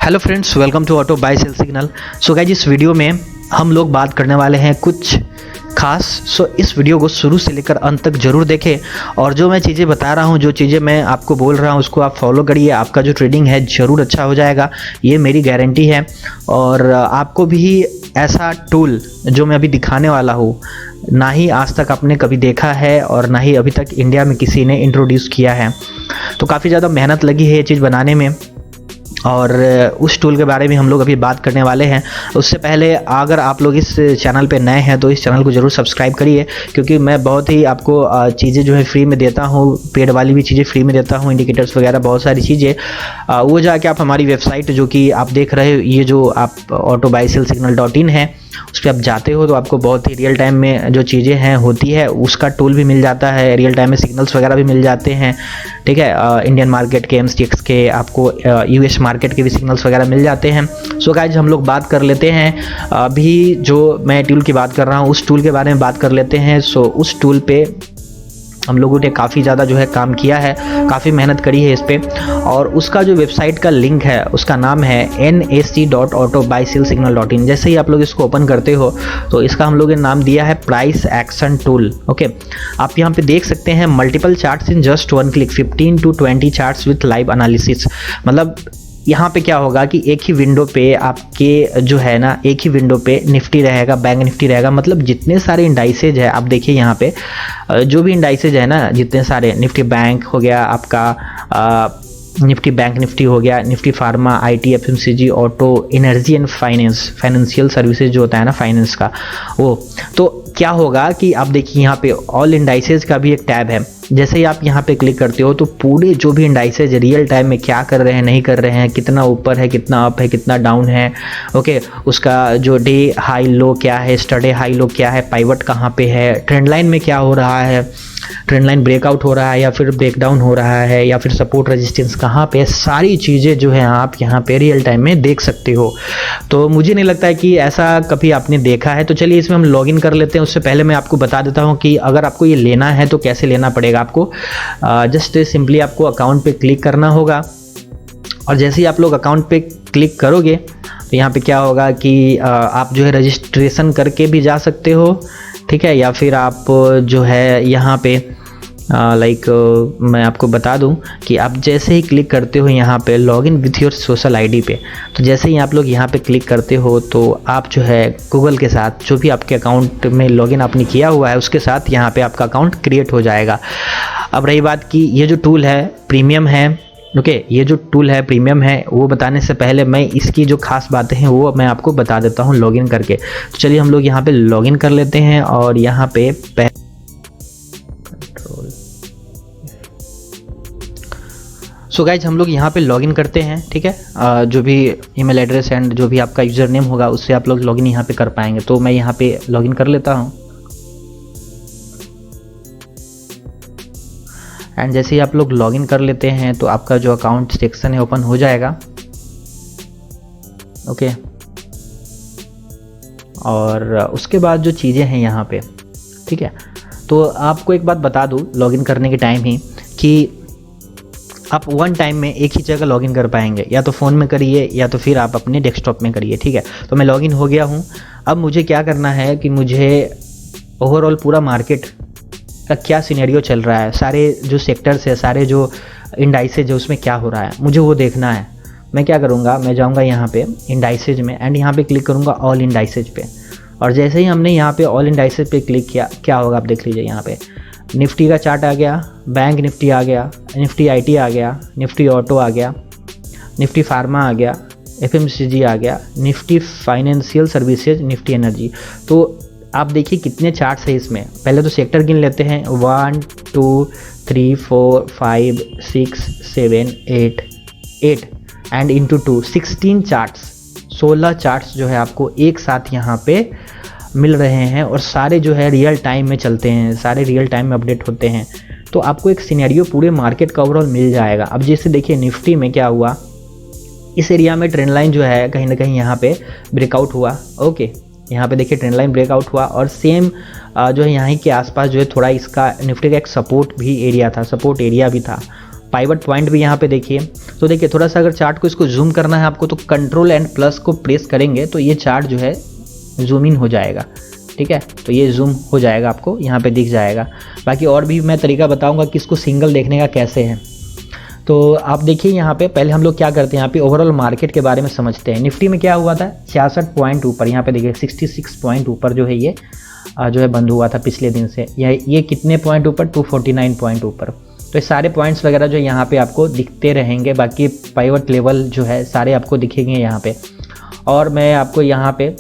Hello friends, welcome to auto buy sell signal. So guys, इस video में हम लोग बात करने वाले हैं कुछ खास। इस वीडियो को शुरू से लेकर अंत तक जरूर देखें और जो मैं चीज़ें बता रहा हूं, जो चीज़ें मैं आपको बोल रहा हूं, उसको आप फॉलो करिए। आपका जो ट्रेडिंग है ज़रूर अच्छा हो जाएगा, ये मेरी गारंटी है। और आपको भी ऐसा टूल जो मैं अभी दिखाने वाला हूँ, ना ही आज तक आपने कभी देखा है और ना ही अभी तक इंडिया में किसी ने इंट्रोड्यूस किया है। तो काफ़ी ज़्यादा मेहनत लगी है ये चीज़ बनाने में और उस टूल के बारे में हम लोग अभी बात करने वाले हैं। उससे पहले अगर आप लोग इस चैनल पे नए हैं तो इस चैनल को ज़रूर सब्सक्राइब करिए, क्योंकि मैं बहुत ही आपको चीज़ें जो है फ्री में देता हूँ, पेड वाली भी चीज़ें फ्री में देता हूँ, इंडिकेटर्स वगैरह बहुत सारी चीज़ें। वो जाके आप हमारी वेबसाइट जो कि आप देख रहे हो, ये जो आप autobuyselsignal.in है, उस पर आप जाते हो तो आपको बहुत ही रियल टाइम में जो चीज़ें हैं होती है उसका टूल भी मिल जाता है, रियल टाइम में सिग्नल्स वगैरह भी मिल जाते हैं। ठीक है, इंडियन मार्केट के, MCX के, आपको US मार्केट के भी सिग्नल्स वगैरह मिल जाते हैं। सो गाइज, हम लोग बात कर लेते हैं अभी जो मैं टूल की बात कर रहा हूँ उस टूल के बारे में बात कर लेते हैं। उस टूल पे हम लोगों ने काफ़ी ज़्यादा जो है काम किया है, काफ़ी मेहनत करी है इस पर। और उसका जो वेबसाइट का लिंक है उसका नाम है nac.autobuyselsignal.in। जैसे ही आप लोग इसको ओपन करते हो तो इसका हम लोगों ने नाम दिया है प्राइस एक्शन टूल। ओके, आप यहाँ पे देख सकते हैं multiple charts in just 1 click, 15 to 20 charts with live analysis. मतलब यहाँ पे क्या होगा कि एक ही विंडो पे आपके जो है ना, एक ही विंडो पे निफ्टी रहेगा, बैंक निफ्टी रहेगा। मतलब जितने सारे इंडाइसेज है आप देखिए यहाँ पे, जो भी इंडाइसेज है ना, जितने सारे, निफ्टी बैंक हो गया आपका, निफ्टी बैंक निफ्टी हो गया, Nifty pharma, IT, FMCG, auto, energy and financial services जो होता है ना फाइनेंस का, वो तो क्या होगा कि आप देखिए यहाँ पे ऑल इंडाइसेज का भी एक टैब है। जैसे ही आप यहाँ पे क्लिक करते हो तो पूरे जो भी इंडाइसेज रियल टाइम में क्या कर रहे हैं, नहीं कर रहे हैं, कितना ऊपर है, कितना अप है, कितना डाउन है, ओके, उसका जो डे हाई लो क्या है, स्टडे हाई लो क्या है, पाइवट कहाँ पे है, ट्रेंड लाइन में क्या हो रहा है, ट्रेंड लाइन ब्रेकआउट हो रहा है या फिर ब्रेकडाउन हो रहा है, या फिर सपोर्ट रेजिस्टेंस कहाँ पे है, सारी चीज़ें जो है आप यहाँ पे रियल टाइम में देख सकते हो। तो मुझे नहीं लगता है कि ऐसा कभी आपने देखा है। तो चलिए इसमें हम लॉगिन कर लेते हैं। उससे पहले मैं आपको बता देता हूँ कि अगर आपको ये लेना है तो कैसे लेना पड़ेगा आपको। जस्ट सिंपली आपको अकाउंट पे क्लिक करना होगा और जैसे ही आप लोग अकाउंट पे क्लिक करोगे तो यहाँ पे क्या होगा कि आप जो है रजिस्ट्रेशन करके भी जा सकते हो, ठीक है, या फिर आप जो है यहाँ पे मैं आपको बता दूं कि आप जैसे ही क्लिक करते हो यहाँ पे login with your social ID पे, तो जैसे ही आप लोग यहाँ पे क्लिक करते हो तो आप जो है गूगल के साथ जो भी आपके अकाउंट में लॉगिन आपने किया हुआ है उसके साथ यहाँ पे आपका अकाउंट क्रिएट हो जाएगा। अब रही बात कि ये जो टूल है प्रीमियम है, ओके, ये जो टूल है प्रीमियम है, वो बताने से पहले मैं इसकी जो खास बातें हैं वो मैं आपको बता देता हूँ लॉगिन करके। तो चलिए हम लोग यहाँ पे लॉगिन कर लेते हैं और यहाँ पे सो गाइज, हम लोग यहाँ पे लॉगिन करते हैं, ठीक है। जो भी ईमेल एड्रेस एंड जो भी आपका यूज़र नेम होगा उससे आप लोग लॉगिन यहाँ पे कर पाएंगे। तो मैं यहाँ पे लॉगिन कर लेता हूँ एंड जैसे ही आप लोग लॉगिन कर लेते हैं तो आपका जो अकाउंट सेक्शन है ओपन हो जाएगा, ओके। और उसके बाद जो चीज़ें हैं यहाँ पे, ठीक है, तो आपको एक बात बता दूँ लॉगिन करने के टाइम ही कि आप वन टाइम में एक ही जगह लॉगिन कर पाएंगे, या तो फ़ोन में करिए या तो फिर आप अपने डेस्कटॉप में करिए, ठीक है। तो मैं लॉगिन हो गया हूँ। अब मुझे क्या करना है कि मुझे ओवरऑल पूरा मार्केट का क्या सिनेरियो चल रहा है, सारे जो सेक्टर्स है, सारे जो इंडाइसेज है उसमें क्या हो रहा है, मुझे वो देखना है। मैं क्या करूँगा, मैं जाऊँगा यहाँ पे इंडाइसेज में एंड यहाँ पे क्लिक करूँगा ऑल इंडाइसेज पे। और जैसे ही हमने यहाँ पे ऑल इंडाइसेज पे क्लिक किया, क्या होगा आप देख लीजिए, यहाँ पे निफ्टी का चार्ट आ गया, बैंक निफ्टी आ गया, निफ्टी IT आ गया, निफ्टी ऑटो आ गया, निफ्टी फार्मा आ गया, FMCG आ गया, Nifty financial services, Nifty energy. तो आप देखिए कितने चार्ट्स हैं इसमें। पहले तो सेक्टर गिन लेते हैं, 1 2 3 4 5 6 7 8 एंड इंटू 2 16 चार्ट्स, 16 चार्ट्स जो है आपको एक साथ यहाँ पे मिल रहे हैं और सारे जो है रियल टाइम में चलते हैं, सारे रियल टाइम में अपडेट होते हैं। तो आपको एक सिनेरियो पूरे मार्केट का ओवरऑल मिल जाएगा। अब जैसे देखिए निफ्टी में क्या हुआ, इस एरिया में ट्रेंड लाइन जो है कहीं ना कहीं यहाँ पे ब्रेकआउट हुआ, ओके, यहाँ पे देखिए ट्रेंड लाइन ब्रेकआउट हुआ और सेम जो है यहाँ के आसपास जो है थोड़ा इसका निफ्टी का एक सपोर्ट भी एरिया था, सपोर्ट एरिया भी था। पाइवट पॉइंट भी यहाँ पे देखिए तो देखिए थोड़ा सा अगर चार्ट को इसको जूम करना है आपको, तो कंट्रोल एंड प्लस को प्रेस करेंगे तो ये चार्ट जो है जूम इन हो जाएगा, ठीक है। तो ये जूम हो जाएगा, आपको यहाँ पे दिख जाएगा। बाकी और भी मैं तरीका बताऊंगा कि इसको सिंगल देखने का कैसे है। तो आप देखिए यहाँ पे पहले हम लोग क्या करते हैं, यहाँ पे ओवरऑल मार्केट के बारे में समझते हैं। निफ्टी में क्या हुआ था, 66 पॉइंट ऊपर, यहाँ पे देखिए 66 पॉइंट ऊपर जो है ये जो है बंद हुआ था पिछले दिन से। ये कितने पॉइंट ऊपर, 249 पॉइंट ऊपर। तो ये सारे पॉइंट्स वगैरह जो यहाँ पे आपको दिखते रहेंगे। बाकी पाइवट लेवल जो है सारे आपको दिखेंगे यहाँ पे। और मैं आपको यहाँ पे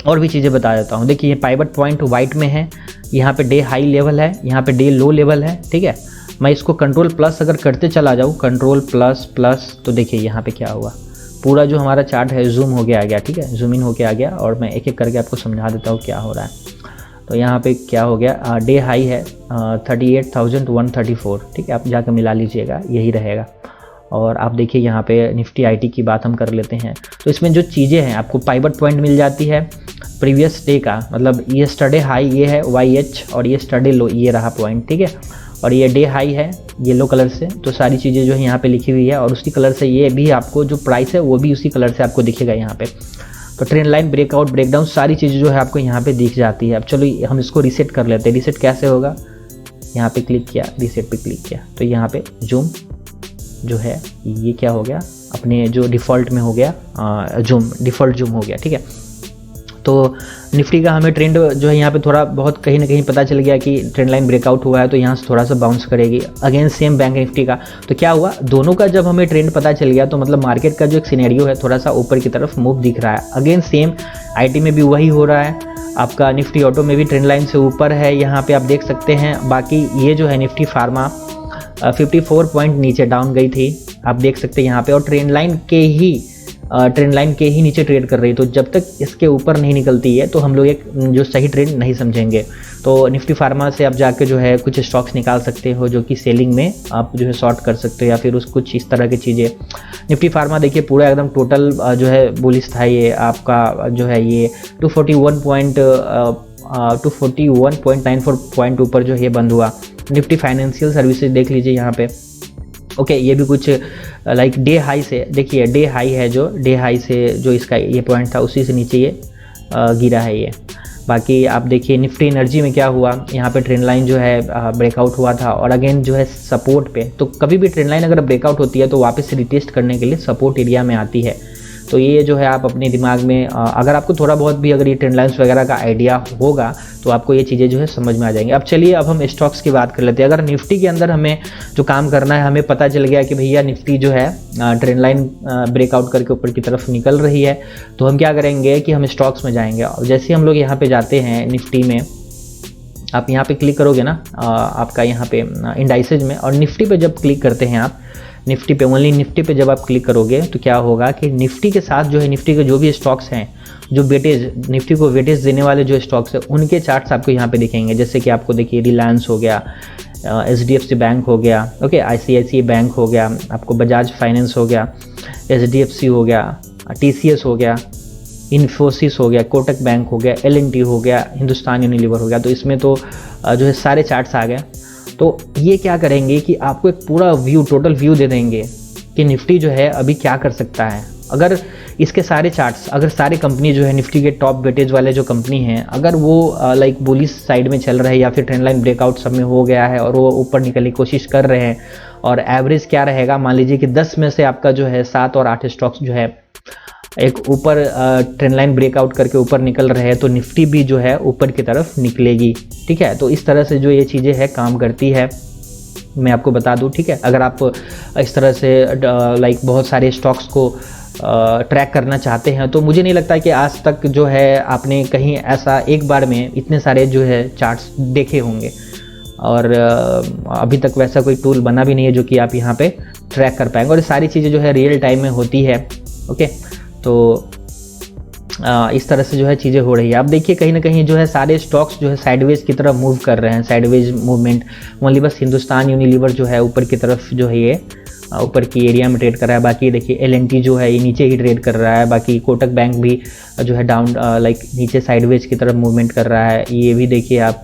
और भी चीज़ें बता देता हूँ। देखिए ये पाइवट पॉइंट वाइट में है, यहाँ पे डे हाई लेवल है, यहाँ पे डे लो लेवल है, ठीक है। मैं इसको कंट्रोल प्लस अगर करते चला जाऊँ, कंट्रोल प्लस प्लस, तो देखिए यहाँ पे क्या हुआ, पूरा जो हमारा चार्ट है जूम हो के आ गया, ठीक है, जूम इन हो के आ गया। और मैं एक एक करके आपको समझा देता हूँ क्या हो रहा है। तो यहाँ पे क्या हो गया, डे हाई है 38,134, ठीक है, आप जाकर मिला लीजिएगा, यही रहेगा। और आप देखिए यहाँ पे निफ्टी आईटी की बात हम कर लेते हैं। तो इसमें जो चीज़ें हैं आपको पाइवट पॉइंट मिल जाती है प्रीवियस डे का, मतलब ये स्टडे हाई ये है YH और ये स्टडे लो ये रहा पॉइंट, ठीक है। और ये डे हाई है येलो कलर से। तो सारी चीज़ें जो है यहाँ पे लिखी हुई है और उसी कलर से ये भी आपको जो प्राइस है वो भी उसी कलर से आपको दिखेगा यहाँ पे। तो ट्रेंड लाइन, ब्रेकआउट, ब्रेकडाउन, सारी चीज़ें जो है आपको यहाँ पे दिख जाती है। अब चलो हम इसको रीसेट कर लेते हैं। रीसेट कैसे होगा, यहाँ पे क्लिक किया, रीसेट पे क्लिक किया, तो यहाँ पे जूम जो है ये क्या हो गया, अपने जो डिफ़ॉल्ट में हो गया जूम, डिफ़ॉल्ट जूम हो गया, ठीक है। तो निफ्टी का हमें ट्रेंड जो है यहाँ पे थोड़ा बहुत कहीं ना कहीं पता चल गया कि ट्रेंड लाइन ब्रेकआउट हुआ है, तो यहाँ से थोड़ा सा बाउंस करेगी। अगेन सेम बैंक निफ्टी का, तो क्या हुआ, दोनों का जब हमें ट्रेंड पता चल गया तो मतलब मार्केट का जो एक सिनेरियो है थोड़ा सा ऊपर की तरफ मूव दिख रहा है। अगेन सेम आईटी में भी वही हो रहा है, आपका निफ्टी ऑटो में भी ट्रेंड लाइन से ऊपर है, यहाँ पे आप देख सकते हैं। बाकी ये जो है निफ्टी फार्मा 54 पॉइंट नीचे डाउन गई थी, आप देख सकते हैं यहाँ पे, और ट्रेंड लाइन के ही नीचे ट्रेड कर रही है। तो जब तक इसके ऊपर नहीं निकलती है तो हम लोग एक जो सही ट्रेंड नहीं समझेंगे। तो निफ्टी फार्मा से आप जाके जो है कुछ स्टॉक्स निकाल सकते हो जो कि सेलिंग में आप जो है शॉर्ट कर सकते हो, या फिर कुछ इस तरह की चीज़ें। निफ्टी फार्मा देखिए पूरा एकदम टोटल जो है बुलिश था, ये आपका जो है ये 241.94 पॉइंट ऊपर जो है बंद हुआ। निफ्टी फाइनेंशियल सर्विसेज देख लीजिए यहाँ पे, ओके, ये भी कुछ लाइक डे हाई से, देखिए डे हाई है, जो डे हाई से जो इसका ये पॉइंट था उसी से नीचे ये गिरा है ये। बाकी आप देखिए निफ्टी एनर्जी में क्या हुआ, यहाँ पे ट्रेंड लाइन जो है ब्रेकआउट हुआ था और अगेन जो है सपोर्ट पे। तो कभी भी ट्रेंड लाइन अगर ब्रेकआउट होती है तो वापस से रिटेस्ट करने के लिए सपोर्ट एरिया में आती है। तो ये जो है आप अपने दिमाग में अगर आपको थोड़ा बहुत भी अगर ये ट्रेंड लाइन्स वगैरह का आइडिया होगा तो आपको ये चीज़ें जो है समझ में आ जाएंगी। अब चलिए अब हम स्टॉक्स की बात कर लेते हैं। अगर निफ्टी के अंदर हमें जो काम करना है, हमें पता चल गया कि भैया निफ्टी जो है ट्रेंड लाइन ब्रेकआउट करके ऊपर की तरफ निकल रही है, तो हम क्या करेंगे कि हम स्टॉक्स में जाएंगे। और जैसे हम लोग यहाँ पे जाते हैं निफ्टी में, आप यहाँ पे क्लिक करोगे ना आपका यहाँ पे इंडाइसेज में, और निफ्टी पे जब क्लिक करते हैं आप, निफ्टी पे, ओनली निफ्टी पे जब आप क्लिक करोगे तो क्या होगा कि निफ्टी के साथ जो है निफ्टी के जो भी स्टॉक्स हैं, जो वेटेज निफ्टी को वेटेज देने वाले जो स्टॉक्स हैं, उनके चार्ट्स आपको यहाँ पे दिखेंगे। जैसे कि आपको देखिए रिलायंस हो गया, HDFC बैंक हो गया, ओके, ICICI बैंक हो गया, आपको बजाज फाइनेंस हो गया, HDFC हो गया, TCS हो गया, इन्फोसिस हो गया, कोटक बैंक हो गया, LNT हो गया, हिंदुस्तान यूनिलीवर हो गया। तो इसमें तो जो है सारे चार्ट्स आ गए। तो ये क्या करेंगे कि आपको एक पूरा व्यू, टोटल व्यू दे देंगे कि निफ्टी जो है अभी क्या कर सकता है। अगर इसके सारे चार्ट्स, अगर सारे कंपनी जो है निफ्टी के टॉप वेटेज वाले जो कंपनी हैं, अगर वो लाइक बुलिश साइड में चल रहे हैं या फिर ट्रेंड लाइन ब्रेकआउट सब में हो गया है और वो ऊपर निकलने की कोशिश कर रहे हैं, और एवरेज क्या रहेगा, मान लीजिए कि 10 में से आपका जो है 7 और 8 स्टॉक्स जो है एक ऊपर ट्रेंड लाइन ब्रेकआउट करके ऊपर निकल रहे हैं, तो निफ्टी भी जो है ऊपर की तरफ निकलेगी, ठीक है। तो इस तरह से जो ये चीज़ें हैं काम करती है, मैं आपको बता दूं, ठीक है। अगर आप इस तरह से लाइक बहुत सारे स्टॉक्स को ट्रैक करना चाहते हैं, तो मुझे नहीं लगता कि आज तक जो है आपने कहीं ऐसा एक बार में इतने सारे जो है चार्ट्स देखे होंगे, और अभी तक वैसा कोई टूल बना भी नहीं है जो कि आप यहाँ पे ट्रैक कर पाएंगे। और ये सारी चीज़ें जो है रियल टाइम में होती है, ओके। तो इस तरह से जो है चीज़ें हो रही है। अब देखिए कहीं ना कहीं जो है सारे स्टॉक्स जो है साइडवेज की तरफ मूव कर रहे हैं, साइडवेज मूवमेंट। ओनली बस हिंदुस्तान यूनिलीवर जो है ऊपर की तरफ जो है ये ऊपर की एरिया में ट्रेड कर रहा है। बाकी देखिए LNT जो है ये नीचे ही ट्रेड कर रहा है। बाकी कोटक बैंक भी जो है डाउन लाइक नीचे साइडवेज की तरफ मूवमेंट कर रहा है। ये भी देखिए आप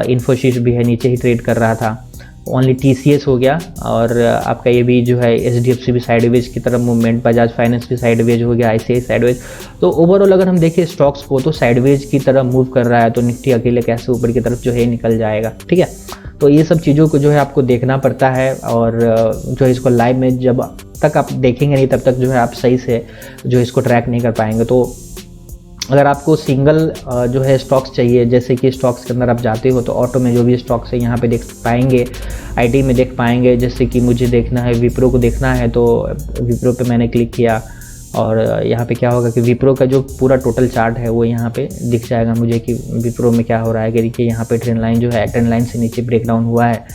इन्फोसिस भी है नीचे ही ट्रेड कर रहा था। ओनली TCS हो गया, और आपका ये भी जो है HDFC भी साइडवेज की तरफ मूवमेंट, बजाज फाइनेंस भी साइडवेज हो गया, ICICI साइडवेज। तो ओवरऑल अगर हम देखें स्टॉक्स को तो साइडवेज की तरफ मूव कर रहा है, तो निफ्टी अकेले कैसे ऊपर की तरफ जो है निकल जाएगा, ठीक है। तो ये सब चीज़ों को जो है आपको देखना पड़ता है, और जो है इसको लाइव में जब तक आप देखेंगे नहीं तब तक जो है आप सही से जो इसको ट्रैक नहीं कर पाएंगे। तो अगर आपको सिंगल जो है स्टॉक्स चाहिए, जैसे कि स्टॉक्स के अंदर आप जाते हो तो ऑटो में जो भी स्टॉक्स है यहाँ पे देख पाएंगे, IT में देख पाएंगे। जैसे कि मुझे देखना है विप्रो को देखना है, तो विप्रो पे मैंने क्लिक किया, और यहाँ पे क्या होगा कि विप्रो का जो पूरा टोटल चार्ट है वो यहाँ पे दिख जाएगा मुझे कि विप्रो में क्या हो रहा है। कि देखिए यहाँ पे ट्रेंड लाइन जो है, ट्रेंड लाइन से नीचे ब्रेक डाउन हुआ है,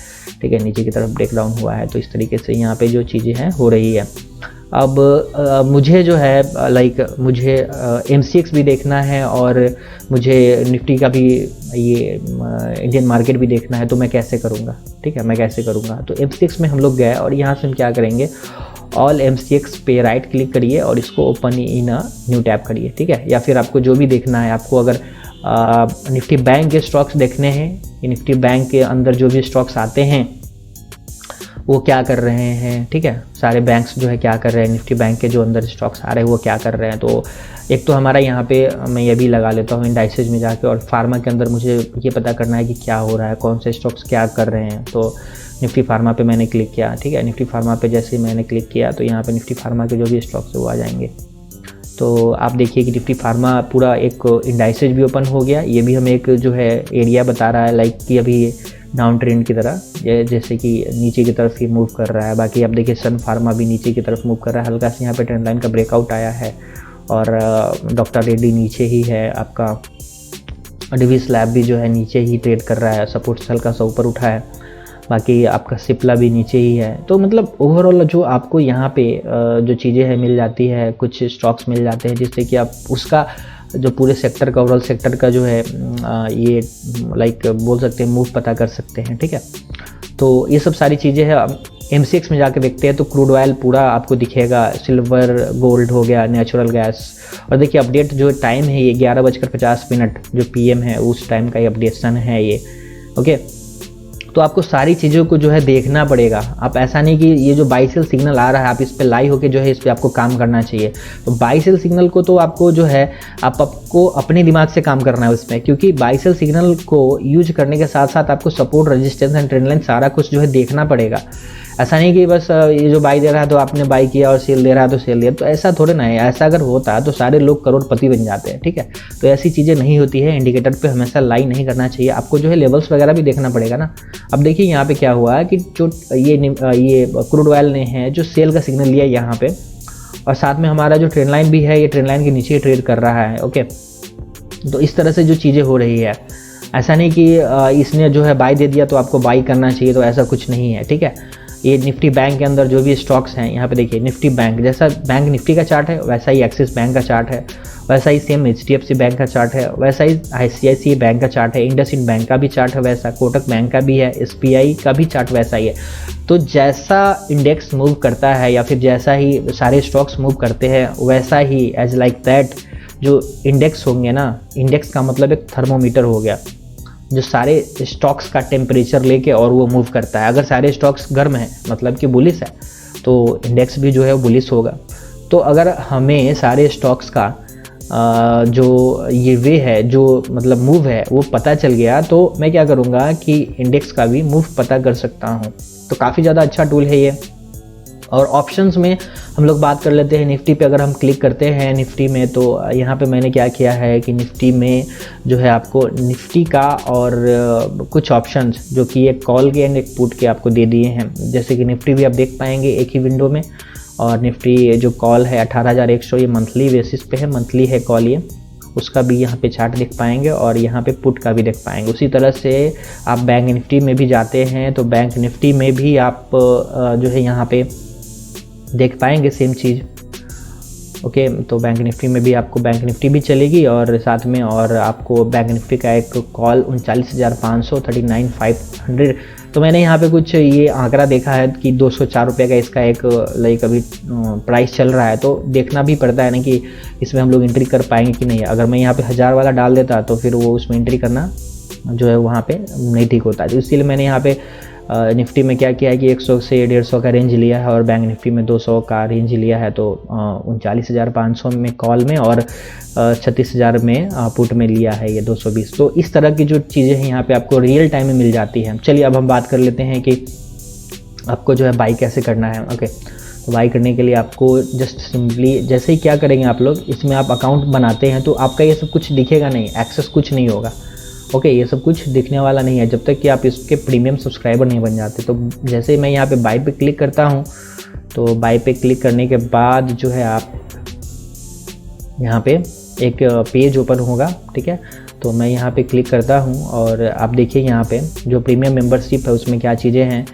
ठीक है, नीचे की तरफ ब्रेक डाउन हुआ है। तो इस तरीके से यहाँ पे जो चीज़ें हैं हो रही है। अब मुझे जो है मुझे MCX भी देखना है, और मुझे निफ्टी का भी ये इंडियन मार्केट भी देखना है, तो मैं कैसे करूँगा, ठीक है, मैं कैसे करूँगा। तो MCX में हम लोग गए, और यहाँ से हम क्या करेंगे, ऑल MCX पे राइट क्लिक करिए और इसको open in a new tab करिए, ठीक है। या फिर आपको जो भी देखना है, आपको अगर निफ्टी बैंक के स्टॉक्स देखने हैं, निफ्टी बैंक के अंदर जो भी स्टॉक्स आते हैं वो क्या कर रहे हैं, ठीक है, सारे बैंक्स जो है क्या कर रहे हैं, निफ्टी बैंक के जो अंदर स्टॉक्स आ रहे हैं वो क्या कर रहे हैं। तो एक तो हमारा यहाँ पे मैं ये भी लगा लेता हूँ इंडाइसेज में जाके, और फार्मा के अंदर मुझे ये पता करना है कि क्या हो रहा है, कौन से स्टॉक्स क्या कर रहे हैं। तो निफ्टी फार्मा पे मैंने क्लिक किया, ठीक है। निफ्टी फार्मा पे जैसे ही मैंने क्लिक किया तो यहाँ पे निफ्टी फार्मा के जो भी स्टॉक्स है वो आ जाएंगे। तो आप देखिए कि निफ्टी फार्मा पूरा एक इंडाइसेज भी ओपन हो गया। ये भी हमें एक जो है एरिया बता रहा है, लाइक कि अभी डाउन ट्रेंड की तरह, जैसे कि नीचे की तरफ ही मूव कर रहा है। बाकी आप देखिए सन फार्मा भी नीचे की तरफ मूव कर रहा है, हल्का सा यहाँ पे ट्रेंड लाइन का ब्रेकआउट आया है, और डॉक्टर रेड्डी नीचे ही है, आपका डिविस लैब भी जो है नीचे ही ट्रेड कर रहा है, सपोर्ट से हल्का सा ऊपर उठा है। बाकी आपका सिप्ला भी नीचे ही है। तो मतलब ओवरऑल जो आपको यहाँ पे जो चीज़ें हैं मिल जाती है, कुछ स्टॉक्स मिल जाते हैं जिससे कि आप उसका जो पूरे सेक्टर का, ओवरऑल सेक्टर का जो है ये लाइक बोल सकते हैं मूव पता कर सकते हैं, ठीक है। तो ये सब सारी चीज़ें हैं। MCX में जाके देखते हैं तो क्रूड ऑयल पूरा आपको दिखेगा, सिल्वर, गोल्ड हो गया, नेचुरल गैस। और देखिए अपडेट जो टाइम है ये 11:50 जो PM है उस टाइम का ये अपडेशन है ये, ओके। तो आपको सारी चीज़ों को जो है देखना पड़ेगा। आप ऐसा नहीं कि ये जो बाई सेल सिग्नल आ रहा है आप इस पे लाई होके जो है इस पे आपको काम करना चाहिए। तो बाई सेल सिग्नल को तो आपको जो है आपको अपने दिमाग से काम करना है उसमें, क्योंकि बाई सेल सिग्नल को यूज करने के साथ साथ आपको support, resistance and trend line सारा कुछ जो है देखना पड़ेगा। ऐसा नहीं कि बस ये जो बाई दे रहा है तो आपने बाई किया और सेल दे रहा है तो सेल दिया, तो ऐसा थोड़े ना है। ऐसा अगर होता तो सारे लोग करोड़पति बन जाते हैं, ठीक है। तो ऐसी चीज़ें नहीं होती है। इंडिकेटर पे हमेशा लाई नहीं करना चाहिए, आपको जो है लेवल्स वगैरह भी देखना पड़ेगा ना। अब देखिए यहाँ पे क्या हुआ है कि जो ये क्रूड ऑयल ने है जो सेल का सिग्नल लिया यहाँ पे, और साथ में हमारा जो ट्रेंड लाइन भी है ये ट्रेंड लाइन के नीचे ट्रेड कर रहा है, ओके। तो इस तरह से जो चीज़ें हो रही है, ऐसा नहीं कि इसने जो है बाई दे दिया तो आपको बाई करना चाहिए, तो ऐसा कुछ नहीं है, ठीक है। ये निफ्टी बैंक के अंदर जो भी स्टॉक्स हैं यहाँ पे देखिए, निफ्टी बैंक जैसा बैंक निफ्टी का चार्ट है वैसा ही एक्सिस बैंक का चार्ट है, वैसा ही सेम HDFC बैंक का चार्ट है, वैसा ही ICICI बैंक का चार्ट है, इंडसइंड बैंक का भी चार्ट है वैसा, कोटक बैंक का भी है, SBI का भी चार्ट वैसा ही है। तो जैसा इंडेक्स मूव करता है या फिर जैसा ही सारे स्टॉक्स मूव करते हैं वैसा ही एज लाइक दैट जो इंडेक्स होंगे ना, इंडेक्स का मतलब एक थर्मोमीटर हो गया जो सारे स्टॉक्स का टेम्परेचर लेके और वो मूव करता है। अगर सारे स्टॉक्स गर्म हैं मतलब कि बुलिश है तो इंडेक्स भी जो है वो बुलिश होगा। तो अगर हमें सारे स्टॉक्स का जो ये वे है, जो मतलब मूव है वो पता चल गया, तो मैं क्या करूँगा कि इंडेक्स का भी मूव पता कर सकता हूँ। तो काफ़ी ज़्यादा अच्छा टूल है ये। और ऑप्शंस में हम लोग बात कर लेते हैं। निफ्टी पे अगर हम क्लिक करते हैं निफ्टी में, तो यहाँ पे मैंने क्या किया है कि निफ्टी में जो है आपको निफ्टी का और कुछ ऑप्शंस जो कि एक कॉल के एंड एक पुट के आपको दे दिए हैं। जैसे कि निफ्टी भी आप देख पाएंगे एक ही विंडो में, और निफ्टी जो कॉल है 18,100 ये मंथली बेसिस पे है, मंथली है कॉल ये, उसका भी यहाँ पे चार्ट देख पाएंगे और यहाँ पे पुट का भी देख पाएंगे। उसी तरह से आप बैंक निफ्टी में भी जाते हैं तो बैंक निफ्टी में भी आप जो है यहाँ पे देख पाएंगे सेम चीज़, ओके। तो बैंक निफ्टी में भी आपको बैंक निफ्टी भी चलेगी और साथ में और आपको बैंक निफ्टी का एक कॉल 39,500 39,500। तो मैंने यहाँ पे कुछ ये आंकड़ा देखा है कि 204 रुपये का इसका एक लाइक अभी प्राइस चल रहा है। तो देखना भी पड़ता है ना कि इसमें हम लोग एंट्री कर पाएंगे कि नहीं। अगर मैं यहाँ पे 1000 वाला डाल देता तो फिर वो उसमें एंट्री करना जो है वहाँ पे नहीं ठीक होता। तो इसलिए मैंने यहाँ पे निफ्टी में क्या किया है कि 100 से 150 का रेंज लिया है और बैंक निफ्टी में 200 का रेंज लिया है। तो 39,500 में कॉल में और 36,000 में पुट में लिया है ये 220। तो इस तरह की जो चीज़ें हैं यहाँ पे आपको रियल टाइम में मिल जाती हैं। चलिए अब हम बात कर लेते हैं कि आपको जो है बाई कैसे करना है। ओके, तो बाई करने के लिए आपको जस्ट सिंपली जैसे ही क्या करेंगे आप लोग, इसमें आप अकाउंट बनाते हैं तो आपका ये सब कुछ दिखेगा नहीं, एक्सेस कुछ नहीं होगा। ओके, ये सब कुछ दिखने वाला नहीं है जब तक कि आप इसके प्रीमियम सब्सक्राइबर नहीं बन जाते। तो जैसे ही मैं यहाँ पे बाई पे क्लिक करता हूँ, तो बाई पे क्लिक करने के बाद जो है आप यहाँ पे एक पेज ओपन होगा, ठीक है। तो मैं यहाँ पे क्लिक करता हूँ और आप देखिए यहाँ पे जो प्रीमियम मेंबरशिप है उसमें क्या चीज़ें हैं,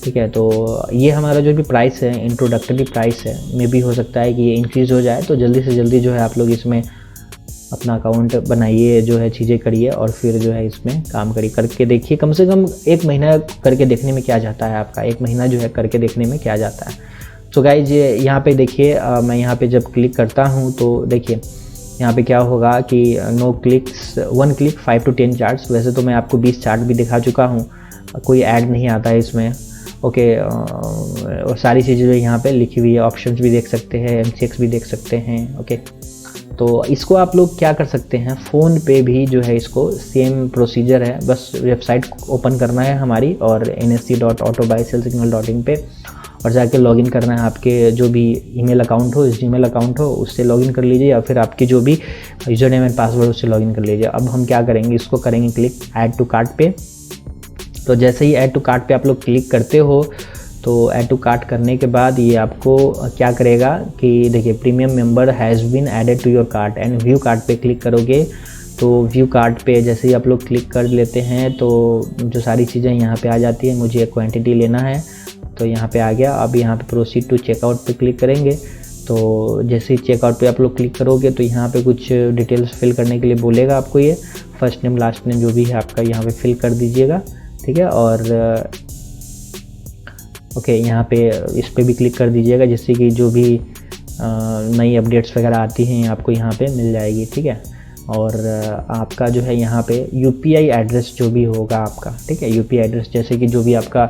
ठीक है। तो ये हमारा जो भी प्राइस है, इंट्रोडक्टरी प्राइस है, मे भी हो सकता है कि ये इंक्रीज़ हो जाए। तो जल्दी से जल्दी जो है आप लोग इसमें अपना अकाउंट बनाइए, जो है चीज़ें करिए और फिर जो है इसमें काम करिए, करके देखिए। कम से कम 1 महीना करके देखने में क्या जाता है आपका, 1 महीना जो है करके देखने में क्या जाता है। तो गाइज यहाँ पे देखिए, मैं यहाँ पे जब क्लिक करता हूँ तो देखिए यहाँ पे क्या होगा कि no clicks 1 click 5 to 10 charts. वैसे तो मैं आपको 20 चार्ट भी दिखा चुका हूँ, कोई ऐड नहीं आता है इसमें। ओके, और सारी चीज़ें जो यहाँ पे लिखी हुई है, ऑप्शंस भी देख सकते हैं, MCX भी देख सकते हैं। ओके, तो इसको आप लोग क्या कर सकते हैं, फ़ोन पे भी जो है इसको सेम प्रोसीजर है। बस वेबसाइट ओपन करना है हमारी और nsc.autobuyselsignal.in पे और जाके लॉगिन करना है। आपके जो भी ईमेल अकाउंट हो, जीमेल अकाउंट हो, उससे लॉगिन कर लीजिए, या फिर आपकी जो भी यूज़र नेम एंड पासवर्ड उससे लॉगिन कर लीजिए। अब हम क्या करेंगे, इसको करेंगे क्लिक ऐड टू कार्ट पे। तो जैसे ही ऐड टू कार्ट पे आप लोग क्लिक करते हो तो ऐड टू कार्ट करने के बाद ये आपको क्या करेगा कि देखिए premium member has been added to your cart and view cart पे क्लिक करोगे। तो व्यू कार्ट पे जैसे ही आप लोग क्लिक कर लेते हैं तो जो सारी चीज़ें यहाँ पे आ जाती है। मुझे क्वांटिटी लेना है तो यहाँ पे आ गया। अब यहाँ पे प्रोसीड टू चेकआउट पे क्लिक करेंगे। तो जैसे ही चेकआउट पे आप लोग क्लिक करोगे तो यहाँ पे कुछ डिटेल्स फिल करने के लिए बोलेगा आपको। ये फर्स्ट नेम लास्ट नेम जो भी है आपका यहाँ पे फिल कर दीजिएगा, ठीक है। और ओके, यहाँ पे इस पे भी क्लिक कर दीजिएगा, जिससे कि जो भी नई अपडेट्स वगैरह आती हैं आपको यहाँ पे मिल जाएगी, ठीक है। और आपका जो है यहाँ पे UPI एड्रेस जो भी होगा आपका, ठीक है, UPI एड्रेस जैसे कि जो भी आपका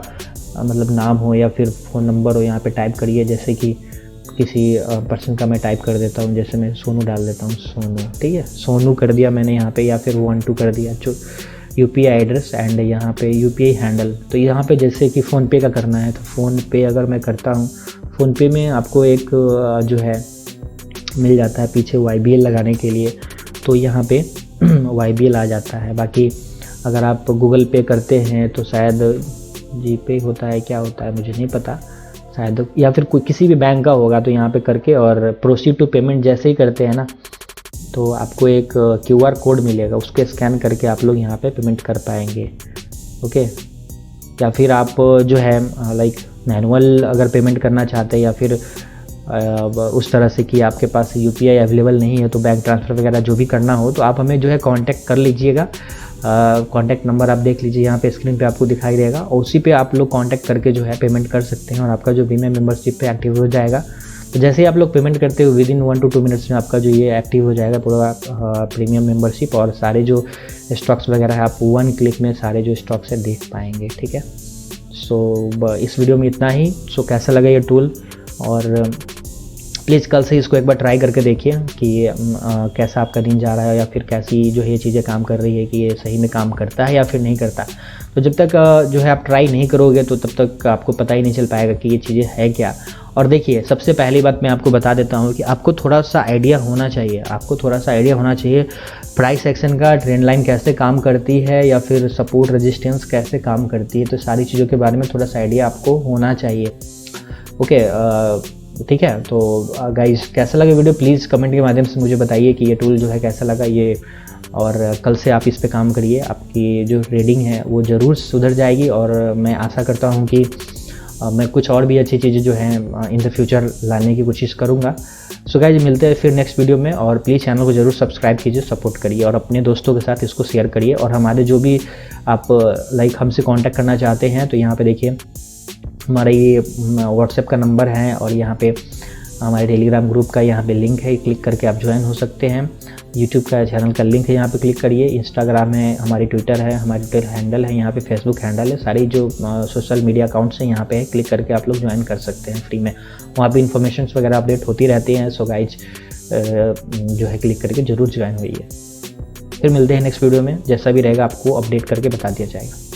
मतलब नाम हो या फिर फ़ोन नंबर हो, यहाँ पे टाइप करिए। जैसे कि किसी पर्सन का मैं टाइप कर देता हूँ, जैसे मैं सोनू डाल देता हूँ, सोनू, ठीक है, सोनू कर दिया मैंने यहाँ पे, या फिर 12 कर दिया। जो UPI एड्रेस एंड यहाँ पे UPI हैंडल। तो यहाँ पे जैसे कि फ़ोनपे का करना है तो फ़ोनपे अगर मैं करता हूँ, फ़ोनपे में आपको एक जो है मिल जाता है पीछे YBL लगाने के लिए, तो यहाँ पे YBL आ जाता है। बाकी अगर आप गूगल पे करते हैं तो शायद GPay होता है, क्या होता है मुझे नहीं पता, शायद, या फिर कोई किसी भी बैंक का होगा। तो यहाँ पे करके और प्रोसीड टू पेमेंट जैसे ही करते हैं ना, तो आपको एक QR कोड मिलेगा, उसके स्कैन करके आप लोग यहाँ पे पेमेंट कर पाएंगे। ओके, या फिर आप जो है लाइक मैनुअल अगर पेमेंट करना चाहते हैं, या फिर उस तरह से कि आपके पास UPI अवेलेबल नहीं है, तो बैंक ट्रांसफ़र वगैरह जो भी करना हो तो आप हमें जो है कांटेक्ट कर लीजिएगा। कांटेक्ट नंबर आप देख लीजिए, यहाँ पे स्क्रीन पे आपको दिखाई देगा, और उसी पे आप लोग कांटेक्ट करके जो है पेमेंट कर सकते हैं और आपका जो प्रीमियम मेंबरशिप पे एक्टिव हो जाएगा। तो जैसे ही आप लोग पेमेंट करते हो विदिन 1 to 2 मिनट्स में आपका जो ये एक्टिव हो जाएगा पूरा प्रीमियम मेंबरशिप, और सारे जो स्टॉक्स वगैरह है आप 1 क्लिक में सारे जो स्टॉक्स है देख पाएंगे, ठीक है। सो इस वीडियो में इतना ही। सो कैसा लगा ये टूल, और प्लीज़ कल से इसको एक बार ट्राई करके देखिए कि कैसा आपका दिन जा रहा है, या फिर कैसी जो है ये चीज़ें काम कर रही है, कि ये सही में काम करता है या फिर नहीं करता। तो जब तक जो है आप ट्राई नहीं करोगे तो तब तक आपको पता ही नहीं चल पाएगा कि ये चीज़ें है क्या। और देखिए, सबसे पहली बात मैं आपको बता देता हूँ कि आपको थोड़ा सा आइडिया होना चाहिए, प्राइस एक्शन का, ट्रेंड लाइन कैसे काम करती है, या फिर सपोर्ट रेजिस्टेंस कैसे काम करती है। तो सारी चीज़ों के बारे में थोड़ा सा आइडिया आपको होना चाहिए। ओके, ठीक है। तो गाइस, कैसा लगा वीडियो प्लीज़ कमेंट के माध्यम से मुझे बताइए कि ये टूल जो है कैसा लगा ये, और कल से आप इस पे काम करिए, आपकी जो ट्रेडिंग है वो ज़रूर सुधर जाएगी। और मैं आशा करता हूँ कि मैं कुछ और भी अच्छी चीज़ें जो हैं इन द फ्यूचर लाने की कोशिश करूँगा। सो गाइस, मिलते हैं फिर नेक्स्ट वीडियो में, और प्लीज़ चैनल को ज़रूर सब्सक्राइब कीजिए, सपोर्ट करिए, और अपने दोस्तों के साथ इसको शेयर करिए। और हमारे जो भी आप लाइक हमसे कांटेक्ट करना चाहते हैं तो यहाँ पे देखिए हमारा ये व्हाट्सएप का नंबर है, और यहाँ पे हमारे टेलीग्राम ग्रुप का यहाँ पे लिंक है, क्लिक करके आप ज्वाइन हो सकते हैं। यूट्यूब का चैनल का लिंक है, यहाँ पे क्लिक करिए। इंस्टाग्राम है, हमारी ट्विटर है, हमारी ट्विटर हैंडल है, यहाँ पे फेसबुक हैंडल है, सारी जो सोशल मीडिया अकाउंट्स हैं यहाँ पे है, क्लिक करके आप लोग ज्वाइन कर सकते हैं फ्री में। वहाँ पे इन्फॉर्मेशन वगैरह अपडेट होती रहती हैं। सो गाइज जो है क्लिक करके ज़रूर ज्वाइन हुई है। फिर मिलते हैं नेक्स्ट वीडियो में, जैसा भी रहेगा आपको अपडेट करके बता दिया जाएगा।